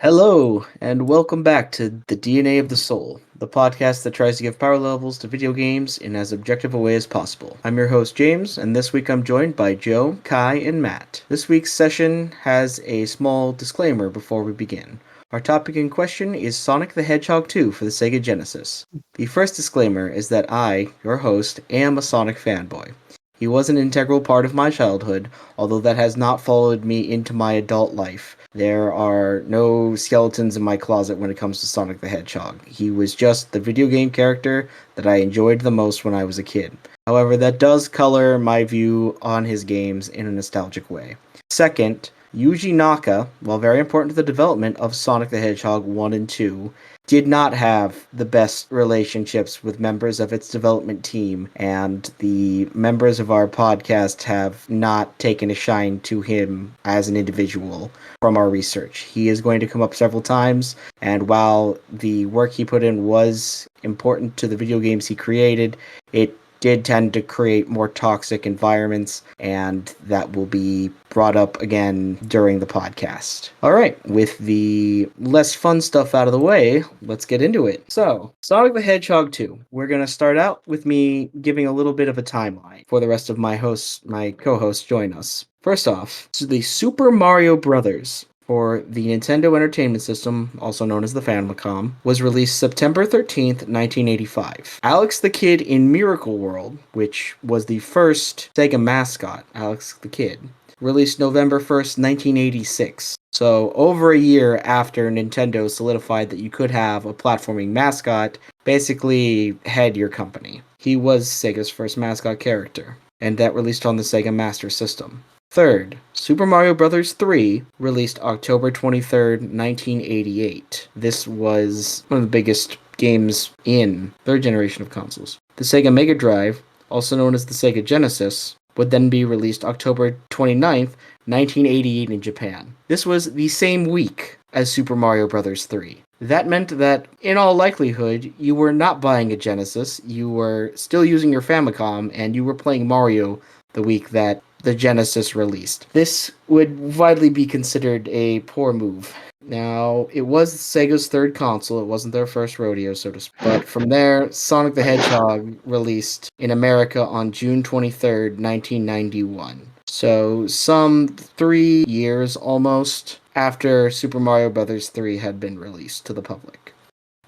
Hello, and welcome back to the DNA of the Soul, the podcast that tries to give power levels to video games in as objective a way as possible. I'm your host, James, and this week I'm joined by Joe, Kai, and Matt. This week's session has a small disclaimer before we begin. Our topic in question is Sonic the Hedgehog 2 for the Sega Genesis. The first disclaimer is that I, your host, am a Sonic fanboy. He was an integral part of my childhood, although that has not followed me into my adult life. There are no skeletons in my closet when it comes to Sonic the Hedgehog. He was just the video game character that I enjoyed the most when I was a kid. However, that does color my view on his games in a nostalgic way. Second, Yuji Naka, while very important to the development of Sonic the Hedgehog 1 and 2, did not have the best relationships with members of its development team, and the members of our podcast have not taken a shine to him as an individual from our research. He is going to come up several times, and while the work he put in was important to the video games he created, it did tend to create more toxic environments, and that will be brought up again during the podcast. All right, with the less fun stuff out of the way, let's get into it. So, Sonic the Hedgehog 2. We're going to start out with me giving a little bit of a timeline for the rest of my co-hosts join us. First off, so the Super Mario Brothers for the Nintendo Entertainment System, also known as the Famicom, was released September 13th, 1985. Alex the Kid in Miracle World, which was the first Sega mascot, Alex the Kid, released November 1st, 1986. So over a year after Nintendo solidified that you could have a platforming mascot, basically head your company. He was Sega's first mascot character, and that released on the Sega Master System. Third, Super Mario Bros. 3 released October 23rd, 1988. This was one of the biggest games in third generation of consoles. The Sega Mega Drive, also known as the Sega Genesis, would then be released October 29th, 1988 in Japan. This was the same week as Super Mario Bros. 3. That meant that, in all likelihood, you were not buying a Genesis, you were still using your Famicom, and you were playing Mario the week that the Genesis released. This would widely be considered a poor move. Now, it was Sega's third console, it wasn't their first rodeo, so to speak. But from there, Sonic the Hedgehog released in America on June 23rd, 1991. So, some 3 years almost after Super Mario Bros. 3 had been released to the public.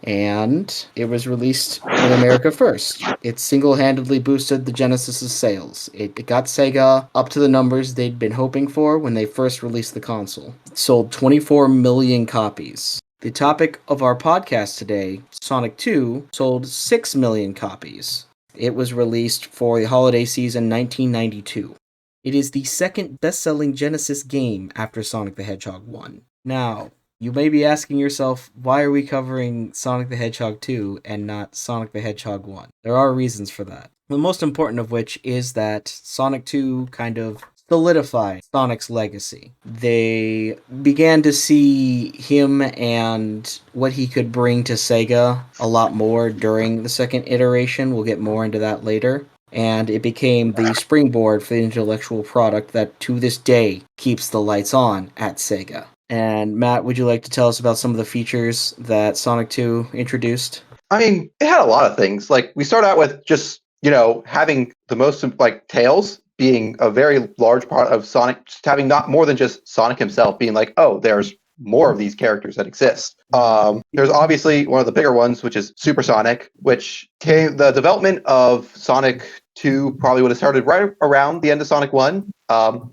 And it was released in America first. It single-handedly boosted the Genesis's sales. It got Sega up to the numbers they'd been hoping for when they first released the console. It sold 24 million copies. The topic of our podcast today, Sonic 2, sold 6 million copies. It was released for the holiday season 1992. It is the second best-selling Genesis game after Sonic the Hedgehog 1. Now, you may be asking yourself, why are we covering Sonic the Hedgehog 2 and not Sonic the Hedgehog 1? There are reasons for that. The most important of which is that Sonic 2 kind of solidified Sonic's legacy. They began to see him and what he could bring to Sega a lot more during the second iteration. We'll get more into that later. And it became the springboard for the intellectual product that to this day keeps the lights on at Sega. And Matt, would you like to tell us about some of the features that Sonic 2 introduced? I mean, it had a lot of things. Like, we start out with just, having the most, Tails being a very large part of Sonic, just having not more than just Sonic himself being like, oh, there's more of these characters that exist. There's obviously one of the bigger ones, which is Super Sonic, which the development of Sonic 2 probably would have started right around the end of Sonic 1,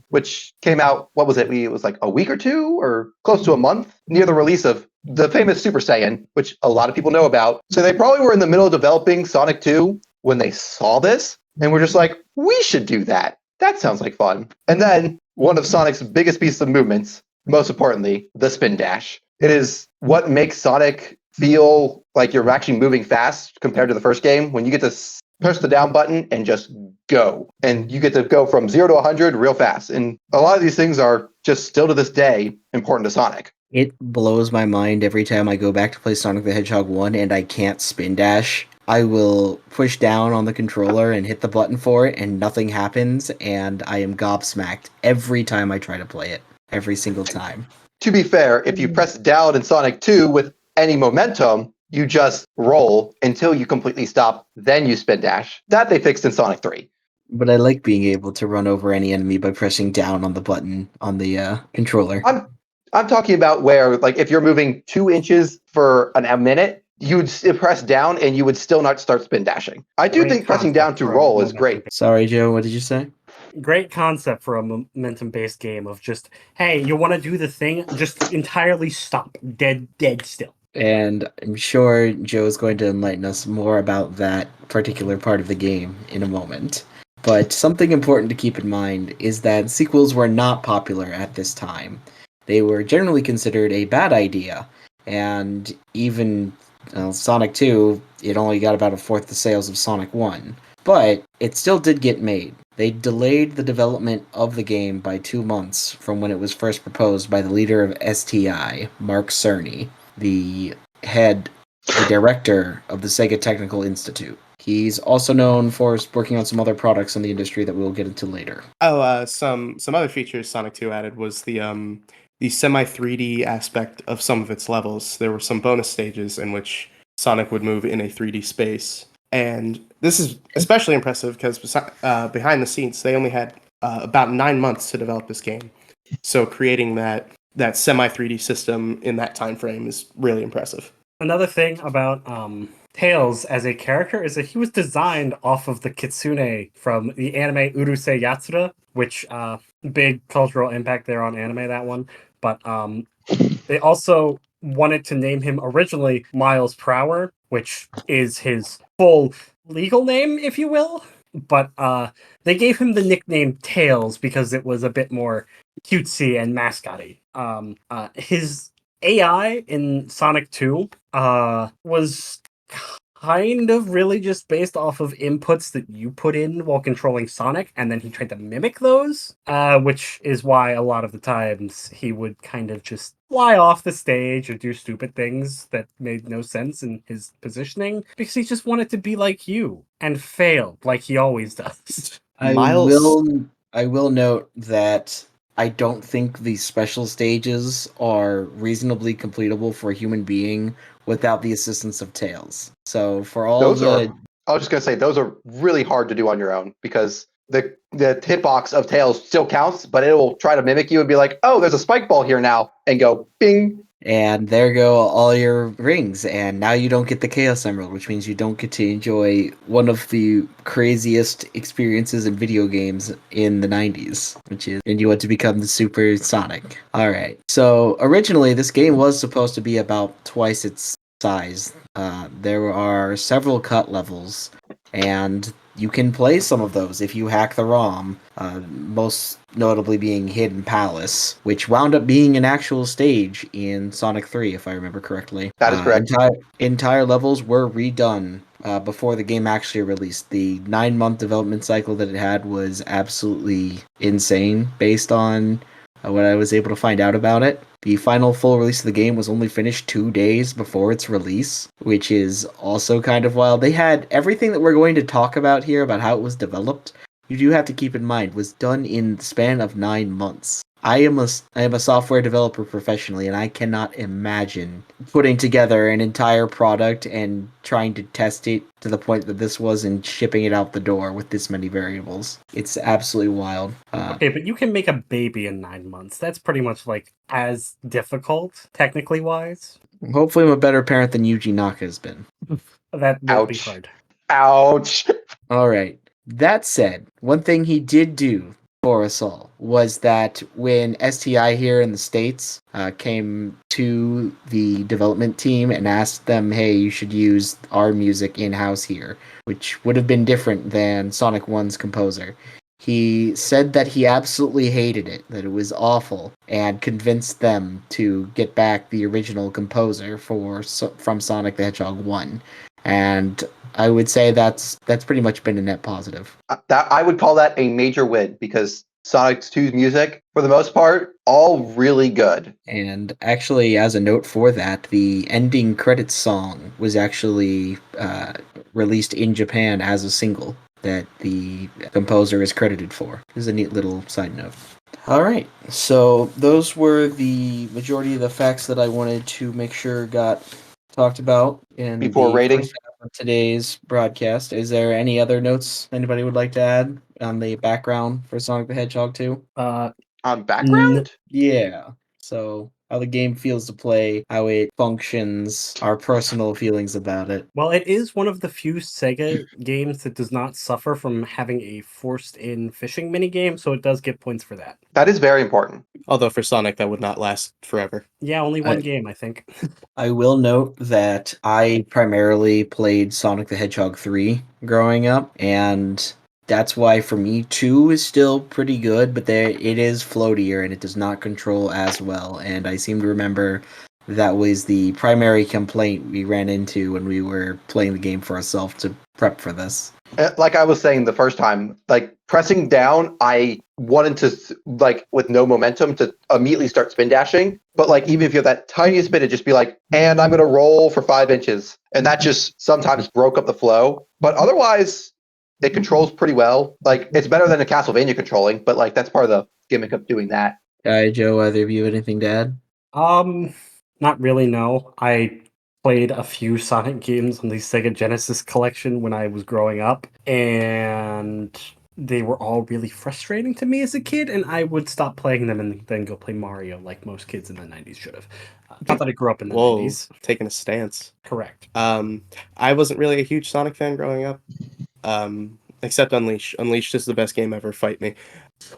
which came out, what was it? It was like a week or two or close to a month near the release of the famous Super Saiyan, which a lot of people know about. So they probably were in the middle of developing Sonic 2 when they saw this and were just like, we should do that. That sounds like fun. And then one of Sonic's biggest pieces of movements, most importantly, the spin dash. It is what makes Sonic feel like you're actually moving fast compared to the first game. When you get to push the down button and just go. And you get to go from 0 to 100 real fast. And a lot of these things are just still to this day important to Sonic. It blows my mind every time I go back to play Sonic the Hedgehog 1 and I can't spin dash. I will push down on the controller and hit the button for it and nothing happens, and I am gobsmacked every time I try to play it. Every single time. to be fair, if you press down in Sonic 2 with any momentum, you just roll until you completely stop, then you spin dash. That they fixed in Sonic 3. But I like being able to run over any enemy by pressing down on the button on the controller. I'm talking about where, like, if you're moving 2 inches for a minute, you'd press down and you would still not start spin dashing. I do think pressing down to roll is great. Sorry, Joe, what did you say? Great concept for a momentum-based game of just, hey, you want to do the thing, just entirely stop, dead still. And I'm sure Joe's going to enlighten us more about that particular part of the game in a moment. But something important to keep in mind is that sequels were not popular at this time. They were generally considered a bad idea, and even Sonic 2, it only got about a fourth the sales of Sonic 1. But it still did get made. They delayed the development of the game by 2 months from when it was first proposed by the leader of STI, Mark Cerny, the director of the Sega Technical Institute. He's also known for working on some other products in the industry that we'll get into later. Some other features Sonic 2 added was the semi 3D aspect of some of its levels. There were some bonus stages in which Sonic would move in a 3D space. And this is especially impressive because behind the scenes, they only had about 9 months to develop this game. So creating that semi 3D system in that time frame is really impressive. Another thing about Tails as a character is that he was designed off of the kitsune from the anime Urusei Yatsura, which big cultural impact there on anime, that one. But they also wanted to name him originally Miles Prower, which is his full legal name, if you will. But they gave him the nickname Tails because it was a bit more cutesy and mascot-y. His AI in Sonic 2 was kind of really just based off of inputs that you put in while controlling Sonic, and then he tried to mimic those, which is why a lot of the times he would kind of just fly off the stage or do stupid things that made no sense in his positioning, because he just wanted to be like you, and failed like he always does. I will note that I don't think the special stages are reasonably completable for a human being without the assistance of Tails. So for all I was just gonna say those are really hard to do on your own because the hitbox of Tails still counts, but it will try to mimic you and be like, "Oh, there's a spike ball here now," and go bing. And there go all your rings, and now you don't get the Chaos Emerald, which means you don't get to enjoy one of the craziest experiences in video games in the 90s, and you want to become the Super Sonic. Alright, so originally this game was supposed to be about twice its size. There are several cut levels, and you can play some of those if you hack the ROM, most notably being Hidden Palace, which wound up being an actual stage in Sonic 3, if I remember correctly. That is correct. Entire levels were redone before the game actually released. The 9-month development cycle that it had was absolutely insane based on what I was able to find out about it. The final full release of the game was only finished 2 days before its release, which is also kind of wild. They had everything that we're going to talk about here about how it was developed, you do have to keep in mind, was done in the span of 9 months. I am a software developer professionally, and I cannot imagine putting together an entire product and trying to test it to the point that this was and shipping it out the door with this many variables. It's absolutely wild. Okay, but you can make a baby in 9 months. That's pretty much like as difficult, technically wise. Hopefully I'm a better parent than Yuji Naka has been. That would be hard. Ouch. All right. That said, one thing he did do for us all was that when STI here in the States came to the development team and asked them, hey, you should use our music in-house here, which would have been different than Sonic 1's composer. He said that he absolutely hated it, that it was awful, and convinced them to get back the original composer from Sonic the Hedgehog 1. And I would say that's pretty much been a net positive. That I would call that a major win because Sonic 2's music, for the most part, all really good. And actually, as a note for that, the ending credits song was actually released in Japan as a single that the composer is credited for. This is a neat little side note. All right, so those were the majority of the facts that I wanted to make sure got talked about in Before the rating? first half of today's broadcast. Is there any other notes anybody would like to add on the background for Sonic the Hedgehog 2? On background? Yeah. So how the game feels to play, how it functions, our personal feelings about it. Well, it is one of the few Sega games that does not suffer from having a forced-in fishing minigame, so it does get points for that. That is very important. Although for Sonic, that would not last forever. Yeah, only one game, I think. I will note that I primarily played Sonic the Hedgehog 3 growing up, and that's why for me 2 is still pretty good, but it is floatier and it does not control as well. And I seem to remember that was the primary complaint we ran into when we were playing the game for ourselves to prep for this. Like I was saying the first time, like pressing down, I wanted to, like, with no momentum, to immediately start spin dashing. But like, even if you have that tiniest bit, it'd just be like, and I'm going to roll for 5 inches. And that just sometimes broke up the flow. But otherwise, it controls pretty well. Like, it's better than a Castlevania controlling, but like, that's part of the gimmick of doing that. Joe, either of you have anything to add? Not really, no. I played a few Sonic games on the Sega Genesis collection when I was growing up, and they were all really frustrating to me as a kid, and I would stop playing them and then go play Mario like most kids in the 90s should have. Not that I grew up in the Whoa, 90s. taking a stance. Correct. I wasn't really a huge Sonic fan growing up, except Unleash. Unleashed is the best game ever. Fight me.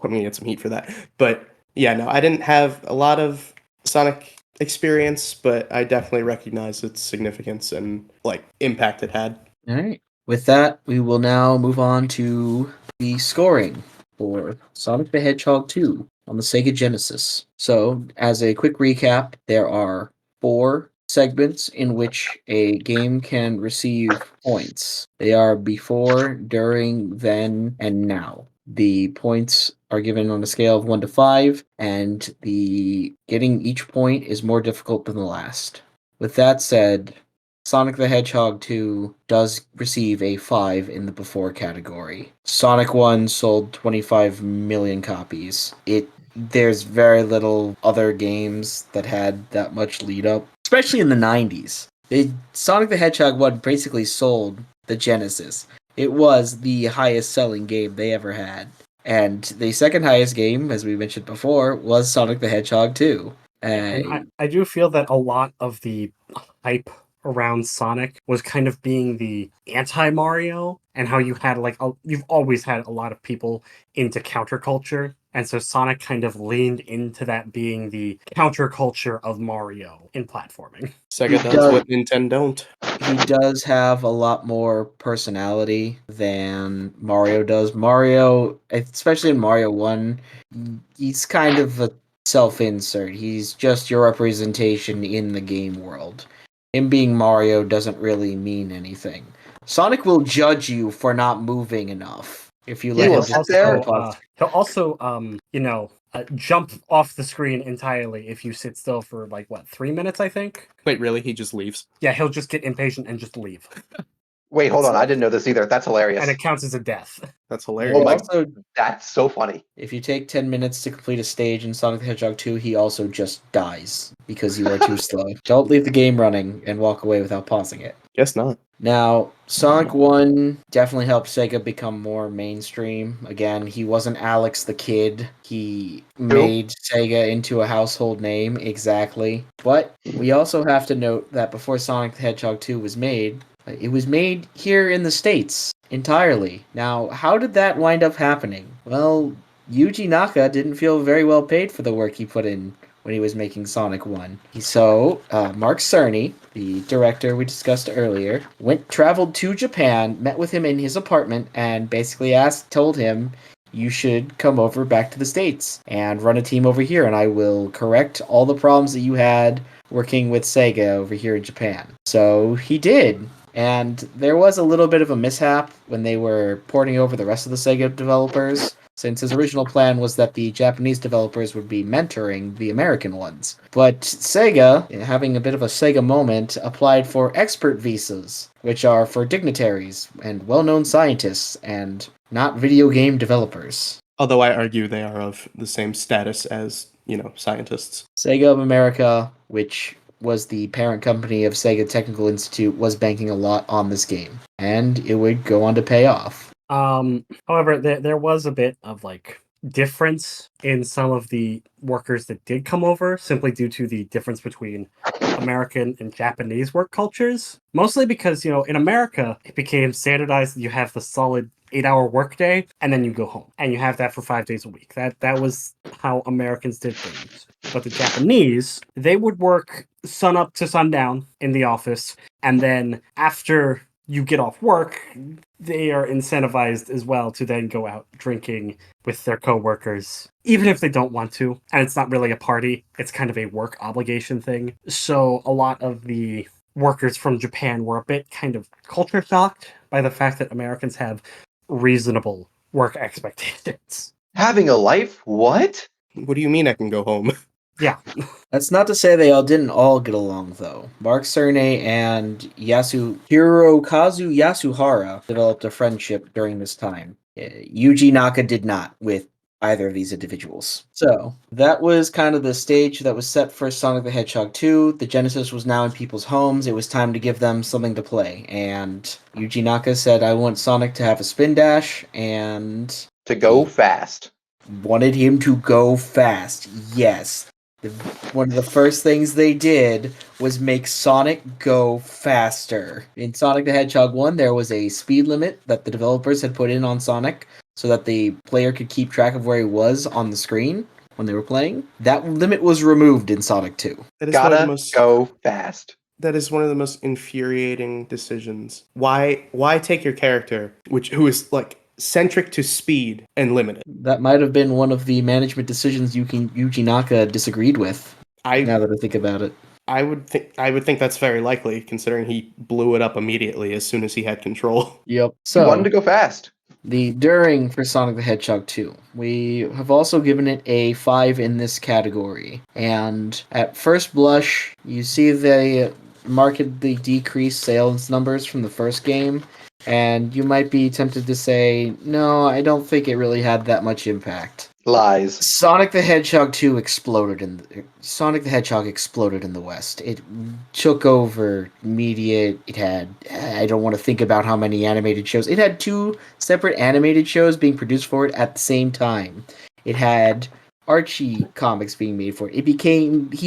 I'm gonna get some heat for that. But yeah, no, I didn't have a lot of Sonic experience, but I definitely recognize its significance and like impact it had. All right. With that, we will now move on to the scoring for Sonic the Hedgehog 2 on the Sega Genesis. So, as a quick recap, there are 4 segments in which a game can receive points. They are before, during, then, and now. The points are given on a scale of 1 to 5, and the getting each point is more difficult than the last. With that said, Sonic the Hedgehog 2 does receive a 5 in the before category. Sonic 1 sold 25 million copies. There's very little other games that had that much lead up, especially in the 90s. Sonic the Hedgehog 1 basically sold the Genesis. It was the highest selling game they ever had. And the second highest game, as we mentioned before, was Sonic the Hedgehog 2. And I do feel that a lot of the hype around Sonic was kind of being the anti-Mario, and how you had you've always had a lot of people into counterculture, and so Sonic kind of leaned into that being the counterculture of Mario in platforming. Sega does what Nintendo don't. He does have a lot more personality than Mario does. Mario, especially in Mario 1, he's kind of a self-insert. He's just your representation in the game world. Him being Mario doesn't really mean anything. Sonic will judge you for not moving enough if you let him just there. He'll also, jump off the screen entirely if you sit still for 3 minutes, I think. Wait, really? He just leaves? Yeah, he'll just get impatient and just leave. Wait, hold on. I didn't know this either. That's hilarious. And it counts as a death. That's hilarious. Oh my- Also, That's so funny. if you take 10 minutes to complete a stage in Sonic the Hedgehog 2, he also just dies because you are too slow. Don't leave the game running and walk away without pausing it. Guess not. Now, Sonic 1 definitely helped Sega become more mainstream. Again, he wasn't Alex the Kid. He made Sega into a household name, exactly. But we also have to note that before Sonic the Hedgehog 2 was made, it was made here in the States entirely. Now, how did that wind up happening? Well, Yuji Naka didn't feel very well paid for the work he put in when he was making Sonic 1. So, Mark Cerny, the director we discussed earlier, traveled to Japan, met with him in his apartment, and basically told him, you should come over back to the States and run a team over here, and I will correct all the problems that you had working with Sega over here in Japan. So he did. And there was a little bit of a mishap when they were porting over the rest of the Sega developers, since his original plan was that the Japanese developers would be mentoring the American ones. But Sega, having a bit of a Sega moment, applied for expert visas, which are for dignitaries and well-known scientists and not video game developers. Although I argue they are of the same status as, scientists. Sega of America, which was the parent company of Sega Technical Institute, was banking a lot on this game, and it would go on to pay off. However, there was a bit of difference in some of the workers that did come over, simply due to the difference between American and Japanese work cultures. Mostly because, in America, it became standardized that you have the solid 8-hour workday, and then you go home. And you have that for 5 days a week. That was how Americans did things. But the Japanese, they would work sun up to sundown in the office, and then after you get off work, they are incentivized as well to then go out drinking with their coworkers, even if they don't want to. And it's not really a party, it's kind of a work obligation thing. So a lot of the workers from Japan were a bit kind of culture shocked by the fact that Americans have reasonable work expectations. Having a life? What? What do you mean I can go home? Yeah. That's not to say they didn't all get along, though. Mark Cerny and Hirokazu Yasuhara developed a friendship during this time. Yuji Naka did not with either of these individuals. So, that was kind of the stage that was set for Sonic the Hedgehog 2. The Genesis was now in people's homes. It was time to give them something to play. And Yuji Naka said, I want Sonic to have a spin dash, and To go fast. wanted him to go fast. Yes. One of the first things they did was make Sonic go faster. In Sonic the Hedgehog 1, there was a speed limit that the developers had put in on Sonic so that the player could keep track of where he was on the screen when they were playing. That limit was removed in Sonic 2. That is one of the Gotta most, go fast. that is one of the most infuriating decisions. Why take your character, who is centric to speed, and limit it? That might have been one of the management decisions Yuji Naka disagreed with, now that I think about it. I would think that's very likely, considering he blew it up immediately as soon as he had control. Yep. He wanted to So, go fast. the during for Sonic the Hedgehog 2. We have also given it a 5 in this category. And at first blush, you see they markedly decreased sales numbers from the first game. And you might be tempted to say, no, I don't think it really had that much impact. Lies. Sonic the Hedgehog 2 exploded in the West. It took over media. It had, I don't want to think about how many animated shows. It had 2 separate animated shows being produced for it at the same time. It had Archie comics being made for it. He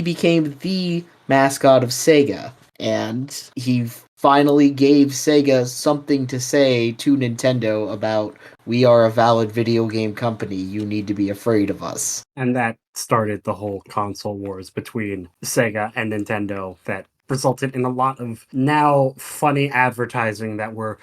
became the mascot of Sega, and he finally gave Sega something to say to Nintendo about, we are a valid video game company, you need to be afraid of us. And that started the whole console wars between Sega and Nintendo that resulted in a lot of now funny advertising that were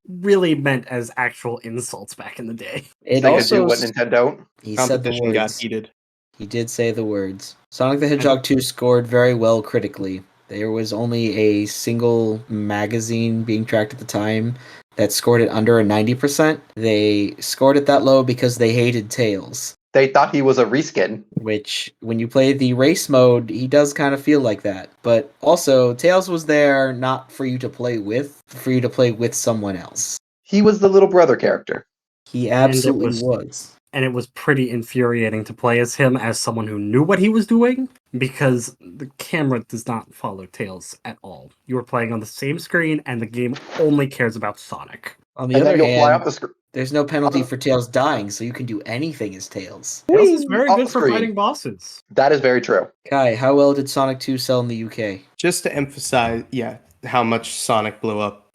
really meant as actual insults back in the day. It Sega also, do what Nintendo don't. he said the Competition got words. heated. He did say the words. Sonic the Hedgehog 2 scored very well critically. There was only a single magazine being tracked at the time that scored it under a 90%. They scored it that low because they hated Tails. They thought he was a reskin. Which, when you play the race mode, he does kind of feel like that. But also, Tails was there not for you to play with, for you to play with someone else. He was the little brother character. He absolutely was. And it was pretty infuriating to play as him as someone who knew what he was doing, because the camera does not follow Tails at all. You are playing on the same screen, and the game only cares about Sonic. On the And then other you'll fly off hand, the screen. there's no penalty for Tails dying, so you can do anything as Tails. Tails is very off good the for screen. fighting bosses. That is very true. Kai, how well did Sonic 2 sell in the UK? Just to emphasize, how much Sonic blew up.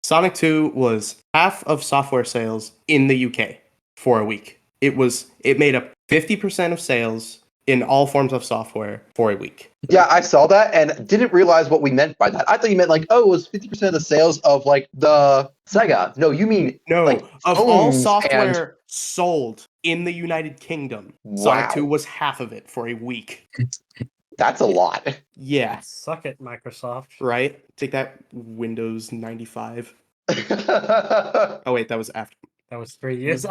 Sonic 2 was half of software sales in the UK for a week. It made up 50% of sales in all forms of software for a week. Yeah, I saw that and didn't realize what we meant by that. I thought you meant it was 50% of the sales of the Sega. No, you mean No, like of all phones software sold in the United Kingdom, Sonic Wow. 2 was half of it for a week. That's a lot. Yeah, Suck it, Microsoft. right? Take that, Windows 95. Oh wait, that was after. That was 3 years.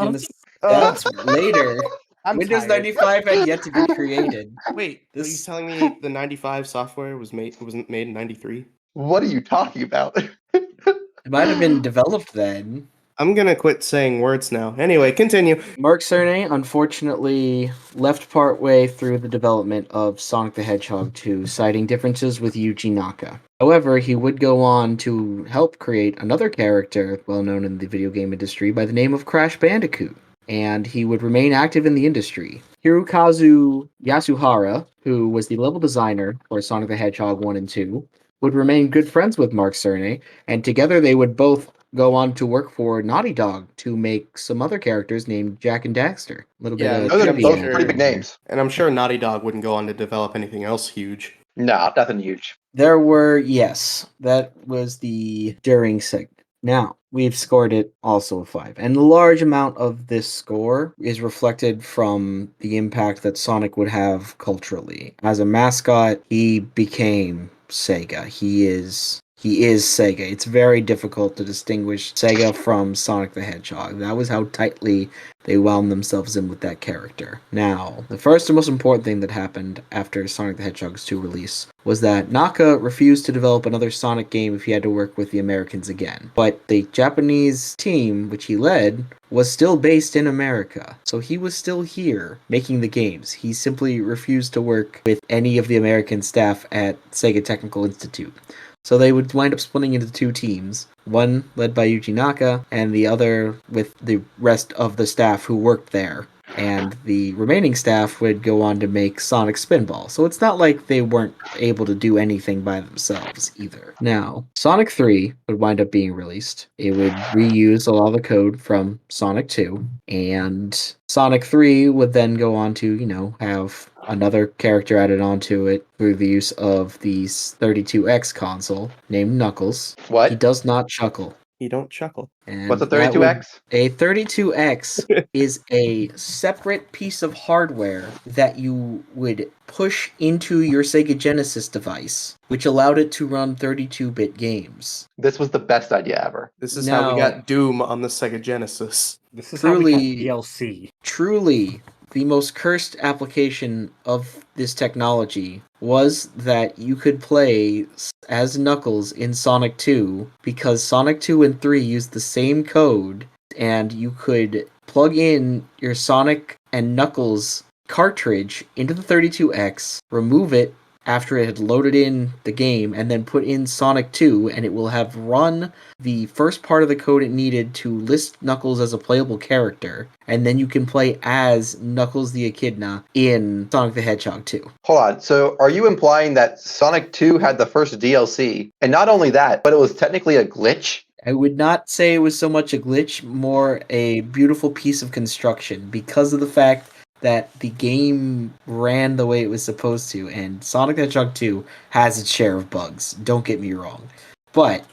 That's later. I'm Windows tired. 95 had yet to be created. Wait, are you This- telling me the 95 software wasn't made in 93? What are you talking about? It might have been developed then. I'm gonna quit saying words now. Anyway, continue. Mark Cerny unfortunately left partway through the development of Sonic the Hedgehog 2, citing differences with Yuji Naka. However, he would go on to help create another character well known in the video game industry by the name of Crash Bandicoot, and he would remain active in the industry. Hirokazu Yasuhara, who was the level designer for Sonic the Hedgehog 1 and 2, would remain good friends with Mark Cerny, and together they would both go on to work for Naughty Dog to make some other characters named Jack and Daxter. A little Yeah, bit of Those are trivia. both pretty big names. And I'm sure Naughty Dog wouldn't go on to develop anything else huge. No, nothing huge. There were, yes, that was the during segment. Now, we've scored it also a 5. And a large amount of this score is reflected from the impact that Sonic would have culturally. As a mascot, he became Sega. He is Sega. It's very difficult to distinguish Sega from Sonic the Hedgehog. That was how tightly they wound themselves in with that character. Now, the first and most important thing that happened after Sonic the Hedgehog's 2 release was that Naka refused to develop another Sonic game if he had to work with the Americans again. But the Japanese team, which he led, was still based in America. So he was still here making the games. He simply refused to work with any of the American staff at Sega Technical Institute. So they would wind up splitting into 2 teams, one led by Yuji Naka, and the other with the rest of the staff who worked there. And the remaining staff would go on to make Sonic Spinball. So it's not like they weren't able to do anything by themselves either. Now, Sonic 3 would wind up being released. It would reuse a lot of the code from Sonic 2, and Sonic 3 would then go on to, have another character added onto it through the use of the 32X console named Knuckles. What? He does not chuckle. You don't chuckle. And What's a that would- 32X? A 32X is a separate piece of hardware that you would push into your Sega Genesis device, which allowed it to run 32-bit games. This was the best idea ever. This is how we Now- got Doom on the Sega Genesis. This is how we Truly- got DLC. Truly, the most cursed application of this technology was that you could play as Knuckles in Sonic 2 because Sonic 2 and 3 used the same code, and you could plug in your Sonic and Knuckles cartridge into the 32X, remove it after it had loaded in the game, and then put in Sonic 2, and it will have run the first part of the code it needed to list Knuckles as a playable character, and then you can play as Knuckles the Echidna in Sonic the Hedgehog 2. Hold on. So are you implying that Sonic 2 had the first DLC? And not only that, but it was technically a glitch? I would not say it was so much a glitch, more a beautiful piece of construction, because of the fact that the game ran the way it was supposed to, and Sonic the Hedgehog 2 has its share of bugs, don't get me wrong. But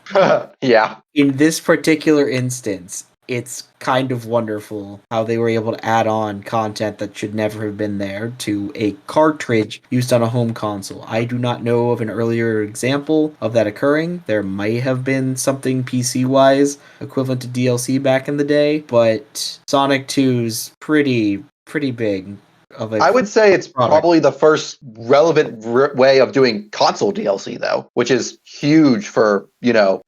Yeah. in this particular instance, it's kind of wonderful how they were able to add on content that should never have been there to a cartridge used on a home console. I do not know of an earlier example of that occurring. There might have been something PC-wise equivalent to DLC back in the day, but Sonic 2's pretty big of a I would say it's product. probably the first relevant way of doing console DLC, though, which is huge for,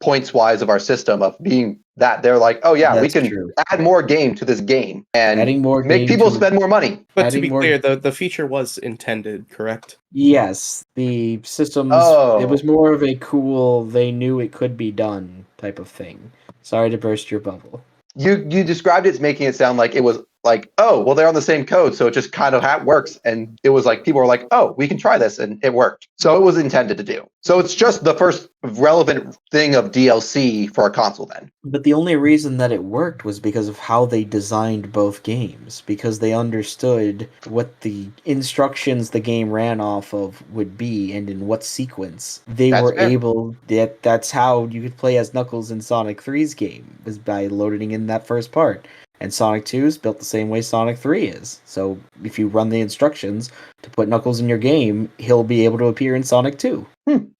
points-wise of our system of being that they're like, oh yeah, we That's can true. add more game to this game and Adding more make game people to- spend more money. But to Adding be more- clear, the feature was intended, correct? Yes, the systems, Oh. it was more of a cool, they knew it could be done type of thing. Sorry to burst your bubble. You described it as making it sound like it was like, oh, well, they're on the same code, so it just kind of works. And it was like, people were like, oh, we can try this, and it worked. So it was intended to do. So it's just the first relevant thing of DLC for a console then. But the only reason that it worked was because of how they designed both games, because they understood what the instructions the game ran off of would be and in what sequence. They That's were fair. able, that's how you could play as Knuckles in Sonic 3's game, was by loading in that first part. And Sonic 2 is built the same way Sonic 3 is. So if you run the instructions to put Knuckles in your game, he'll be able to appear in Sonic 2.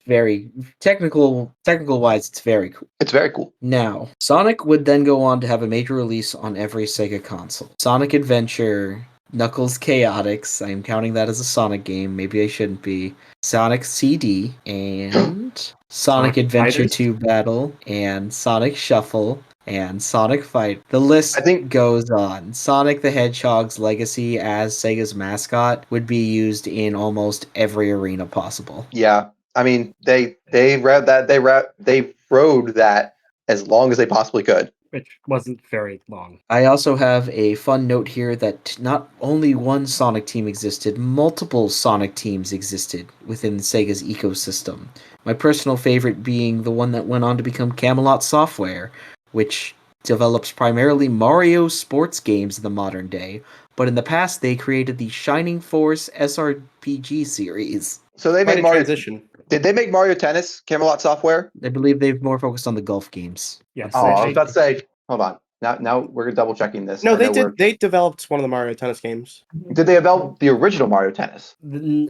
Very technical wise, it's very cool. It's very cool. Now, Sonic would then go on to have a major release on every Sega console. Sonic Adventure, Knuckles Chaotix, I'm counting that as a Sonic game, maybe I shouldn't be. Sonic CD, and Sonic Sonic Adventure Fighters? 2 Battle, and Sonic Shuffle, and Sonic Fight. The list I think- goes on. Sonic the Hedgehog's legacy as Sega's mascot would be used in almost every arena possible. Yeah, I mean they rode that as long as they possibly could. which wasn't very long. I also have a fun note here that not only one Sonic team existed, multiple Sonic teams existed within Sega's ecosystem. My personal favorite being the one that went on to become Camelot Software, which develops primarily Mario sports games in the modern day, but in the past they created the Shining Force SRPG series. So they Quite made a Mario. transition. Did they make Mario Tennis? Camelot Software. I believe they've more focused on the golf games. Yes. Oh, I was about to say. Hold on. Now we're double checking this. No, I they know did. They developed one of the Mario Tennis games. Did they develop the original Mario Tennis?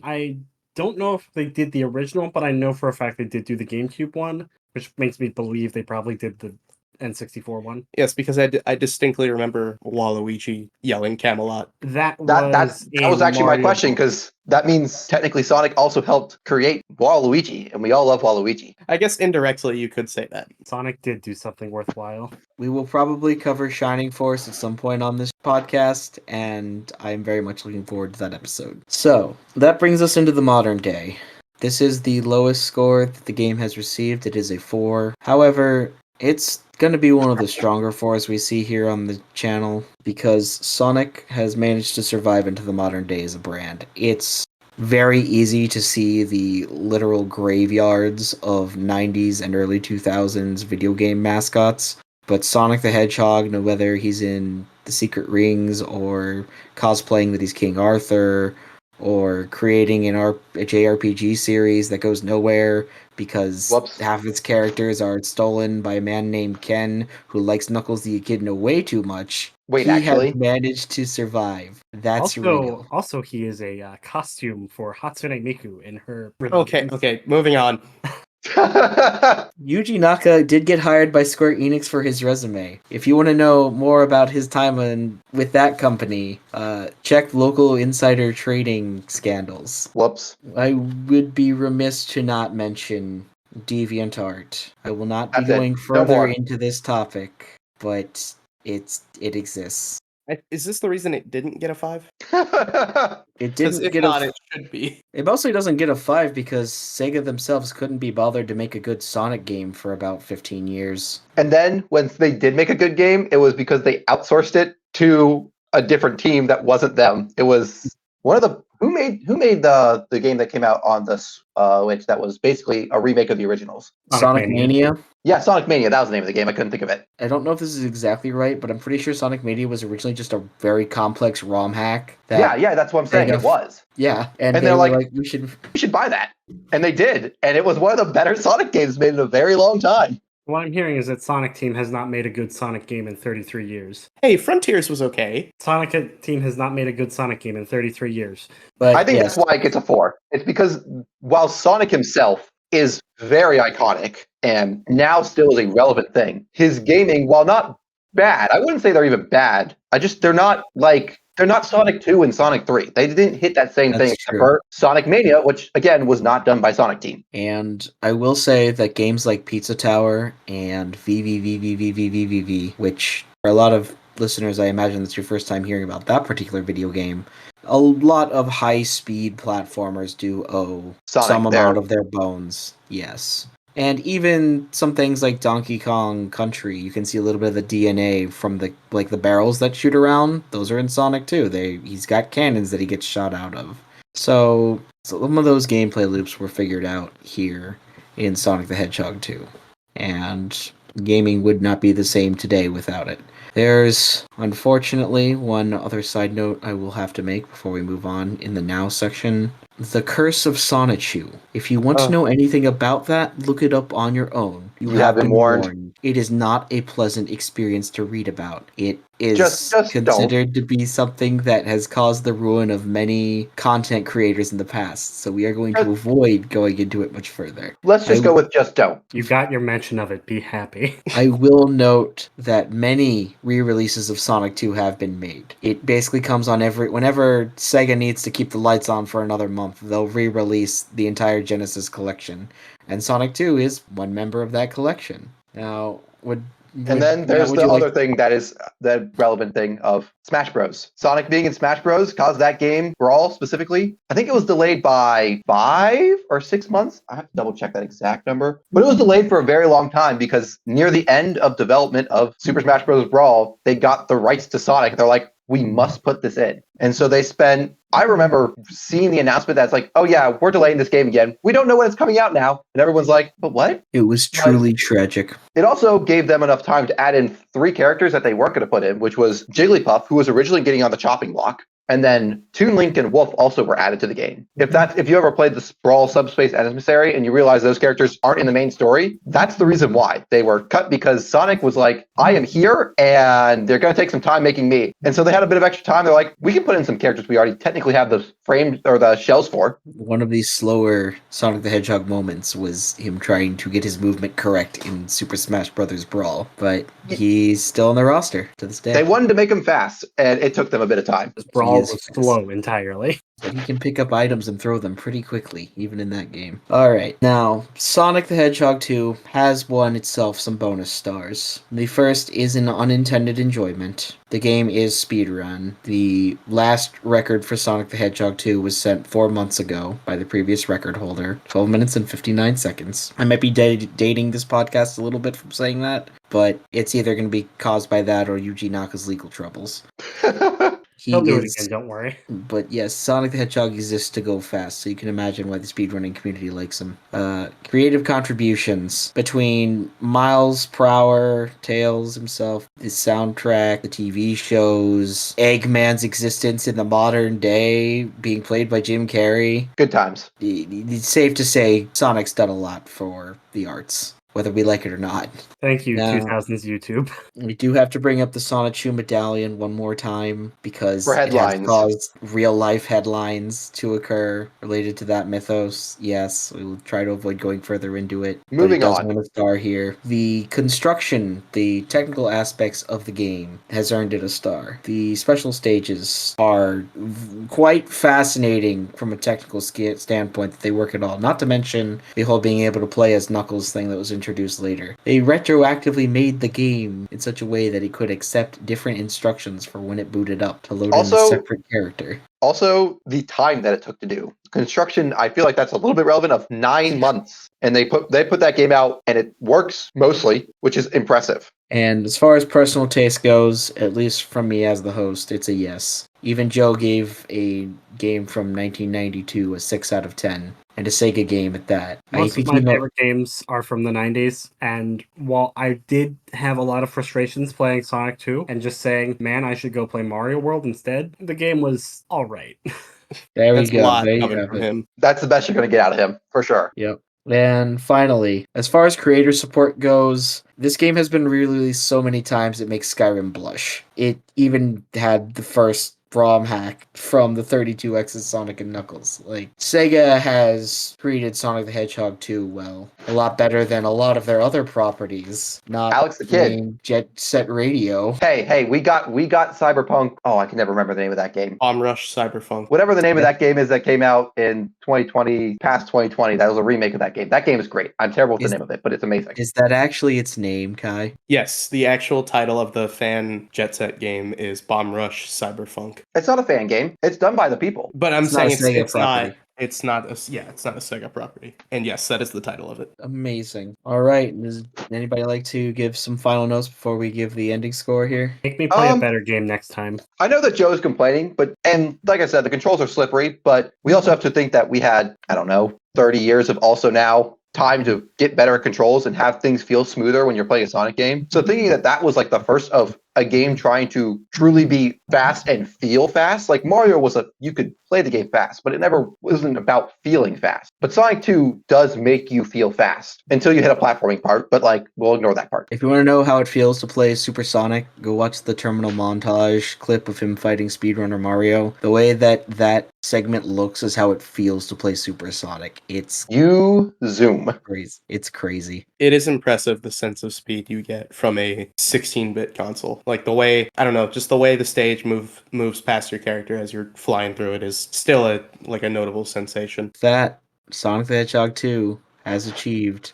I don't know if they did the original, but I know for a fact they did do the GameCube one, which makes me believe they probably did the N64 one. Yes, because I distinctly remember Waluigi yelling Camelot. That That was actually my question, because that means technically Sonic also helped create Waluigi, and we all love Waluigi. I guess indirectly you could say that. Sonic did do something worthwhile. We will probably cover Shining Force at some point on this podcast, and I'm very much looking forward to that episode. So, that brings us into the modern day. This is the lowest score that the game has received. It is a 4. However, it's going to be one of the stronger 4s we see here on the channel, because Sonic has managed to survive into the modern day as a brand. It's very easy to see the literal graveyards of 90s and early 2000s video game mascots, but Sonic the Hedgehog, no whether he's in the Secret Rings or cosplaying that he's King Arthur, or creating a JRPG series that goes nowhere because half of its characters are stolen by a man named Ken who likes Knuckles the Echidna way too much. Wait, he actually? has managed to survive. That's real. Also, he is a costume for Hatsune Miku in her. Okay, moving on. Yuji Naka did get hired by Square Enix for his resume. If you want to know more about his time with that company, check local insider trading scandals. Whoops. I would be remiss to not mention DeviantArt. I will not be That's it. going No further more. into this topic, but it exists. Is this the reason it didn't get a 5? It Because didn't if get not, a. it should be. It mostly doesn't get a 5 because Sega themselves couldn't be bothered to make a good Sonic game for about 15 years. And then when they did make a good game, it was because they outsourced it to a different team that wasn't them. It was one of the who made the game that came out on the Switch that was basically a remake of the originals. Sonic Mania? Yeah, Sonic Mania. That was the name of the game. I couldn't think of it. I don't know if this is exactly right, but I'm pretty sure Sonic Mania was originally just a very complex ROM hack. Yeah, that's what I'm saying. It was. Yeah, and they're were like, we should buy that, and they did, and it was one of the better Sonic games made in a very long time. What I'm hearing is that Sonic Team has not made a good Sonic game in 33 years. Hey, Frontiers was okay. Sonic Team has not made a good Sonic game in 33 years. But I think that's why it gets a 4. It's because while Sonic himself is very iconic and now still is a relevant thing, his gaming, while not bad, I wouldn't say they're even bad. They're not Sonic 2 and Sonic 3. They didn't hit that same thing except for Sonic Mania, which again was not done by Sonic Team. And I will say that games like Pizza Tower and VVVVVVVV, which for a lot of listeners, I imagine that's your first time hearing about that particular video game. A lot of high-speed platformers do owe some amount of their bones. Yes. And even some things like Donkey Kong Country, you can see a little bit of the DNA from the barrels that shoot around. Those are in Sonic too. He's got cannons that he gets shot out of. So some of those gameplay loops were figured out here in Sonic the Hedgehog 2. And gaming would not be the same today without it. There's, unfortunately, one other side note I will have to make before we move on in the now section. The Curse of Sonichu. If you want to know anything about that, look it up on your own. You have been warned. It is not a pleasant experience to read about. It is just considered to be something that has caused the ruin of many content creators in the past, so we are going to avoid going into it much further. Let's just go with just don't. You got your mention of it. Be happy. I will note that many re-releases of Sonic 2 have been made. It basically comes on whenever Sega needs to keep the lights on for another month, they'll re-release the entire Genesis collection. And Sonic 2 is one member of that collection. Now, would And then there's the other thing that is the relevant thing of Smash Bros. Sonic being in Smash Bros. Caused that game, Brawl specifically, I think it was delayed by 5 or 6 months. I have to double check that exact number. But it was delayed for a very long time because near the end of development of Super Smash Bros. Brawl, they got the rights to Sonic. They're like, we must put this in. And so they spent, I remember seeing the announcement that's like, oh yeah, we're delaying this game again. We don't know when it's coming out now. And everyone's like, but what? It was truly tragic. It also gave them enough time to add in 3 characters that they weren't going to put in, which was Jigglypuff, who was originally getting on the chopping block. And then Toon Link and Wolf also were added to the game. If you ever played the Brawl Subspace Emissary and you realize those characters aren't in the main story, that's the reason why they were cut, because Sonic was like, I am here and they're going to take some time making me. And so they had a bit of extra time. They're like, we can put in some characters we already technically have the frames or the shells for. One of these slower Sonic the Hedgehog moments was him trying to get his movement correct in Super Smash Bros. Brawl, but he's still on the roster to this day. They wanted to make him fast, and it took them a bit of time. Brawl was slow entirely. But he can pick up items and throw them pretty quickly, even in that game. Alright, now, Sonic the Hedgehog 2 has won itself some bonus stars. The first is an unintended enjoyment. The game is speedrun. The last record for Sonic the Hedgehog 2 was set 4 months ago by the previous record holder, 12 minutes and 59 seconds. I might be dating this podcast a little bit from saying that, but it's either going to be caused by that or Yuji Naka's legal troubles. He'll do it again, don't worry. But yes, Sonic the Hedgehog exists to go fast, so you can imagine why the speedrunning community likes him. Creative contributions between Miles Prower, Tails himself, the soundtrack, the TV shows, Eggman's existence in the modern day, being played by Jim Carrey. Good times. It's safe to say Sonic's done a lot for the arts, whether we like it or not. Thank you, 2000s YouTube. We do have to bring up the Sonic Shoe Medallion one more time because for headlines. It has caused real-life headlines to occur related to that mythos. Yes, we will try to avoid going further into it. Moving on. Win a star here. The construction, the technical aspects of the game has earned it a star. The special stages are quite fascinating from a technical standpoint that they work at all. Not to mention the whole being able to play as Knuckles thing that was introduced later. They retroactively made the game in such a way that it could accept different instructions for when it booted up to load in a separate character. Also, the time that it took to do. Construction, I feel like that's a little bit relevant, of 9 months. And they put that game out and it works mostly, which is impressive. And as far as personal taste goes, at least from me as the host, it's a yes. Even Joe gave a game from 1992 a 6 out of 10. And a Sega game at that. Most of my favorite games are from the 90s, and while I did have a lot of frustrations playing Sonic 2 and just saying, man, I should go play Mario World instead, the game was alright. There we That's go. a lot there coming you from have it. him. That's the best you're going to get out of him, for sure. Yep. And finally, as far as creator support goes, this game has been re-released so many times it makes Skyrim blush. It even had the first ROM hack from the 32X's Sonic and Knuckles. Like, Sega has treated Sonic the Hedgehog 2 well. A lot better than a lot of their other properties. Not Alex the Kid. Jet Set Radio. Hey, we got Cyberpunk. Oh, I can never remember the name of that game. Bomb Rush Cyberpunk. Whatever the name of that game is that came out in 2020, past 2020, that was a remake of that game. That game is great. I'm terrible with the name of it, but it's amazing. Is that actually its name, Kai? Yes, the actual title of the fan Jet Set game is Bomb Rush Cyberpunk. It's not a fan game. It's done by the people. But I'm It's not saying a Sega it's property. not. It's not a Sega property. And yes, that is the title of it. Amazing. All right. Does anybody like to give some final notes before we give the ending score here? Make me play a better game next time. I know that Joe's complaining, and like I said, the controls are slippery, but we also have to think that we had, 30 years of also now time to get better at controls and have things feel smoother when you're playing a Sonic game. So thinking that was like the first of a game trying to truly be fast and feel fast. Like Mario you could play the game fast, but it never wasn't about feeling fast. But Sonic 2 does make you feel fast until you hit a platforming part, but we'll ignore that part. If you want to know how it feels to play Super Sonic, go watch the terminal montage clip of him fighting speedrunner Mario. The way that segment looks is how it feels to play Super Sonic. You zoom. Crazy. It's crazy. It is impressive the sense of speed you get from a 16-bit console. Like the way, just the way the stage moves past your character as you're flying through it is still a notable sensation. That Sonic the Hedgehog 2 has achieved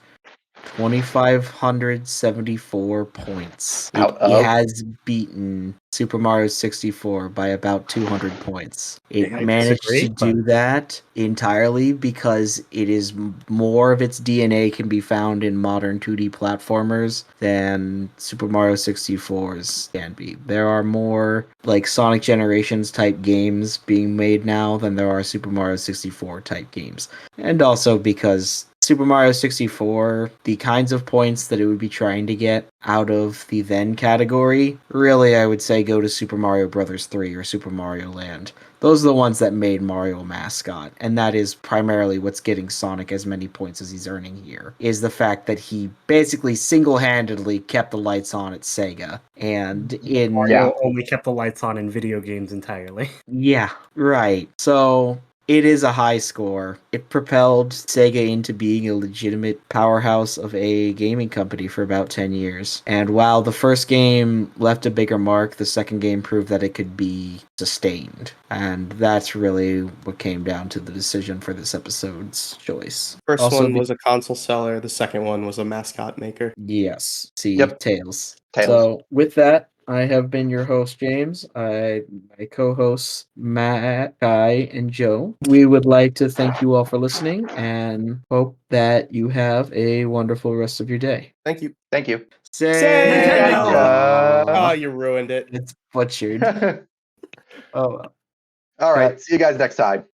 2,574 points. Out It of? has beaten Super Mario 64 by about 200 points. It I managed disagree, to do that entirely because it is more of its DNA can be found in modern 2D platformers than Super Mario 64's can be. There are more like Sonic Generations type games being made now than there are Super Mario 64 type games. And also because Super Mario 64, the kinds of points that it would be trying to get out of the then category, really I would say go to Super Mario Bros. 3 or Super Mario Land. Those are the ones that made Mario a mascot, and that is primarily what's getting Sonic as many points as he's earning here, is the fact that he basically single-handedly kept the lights on at Sega. And in... Mario only kept the lights on in video games entirely. Yeah, right. So it is a high score. It propelled Sega into being a legitimate powerhouse of a gaming company for about 10 years. And while the first game left a bigger mark, the second game proved that it could be sustained. And that's really what came down to the decision for this episode's choice. First Also one was a console seller. The second one was a mascot maker. Yes. See, Yep. Tails. Tails. So with that, I have been your host, James. My co-hosts, Matt, Kai, and Joe. We would like to thank you all for listening and hope that you have a wonderful rest of your day. Thank you. Thank you. Sega! Oh, you ruined it. It's butchered. Oh, All right. See you guys next time.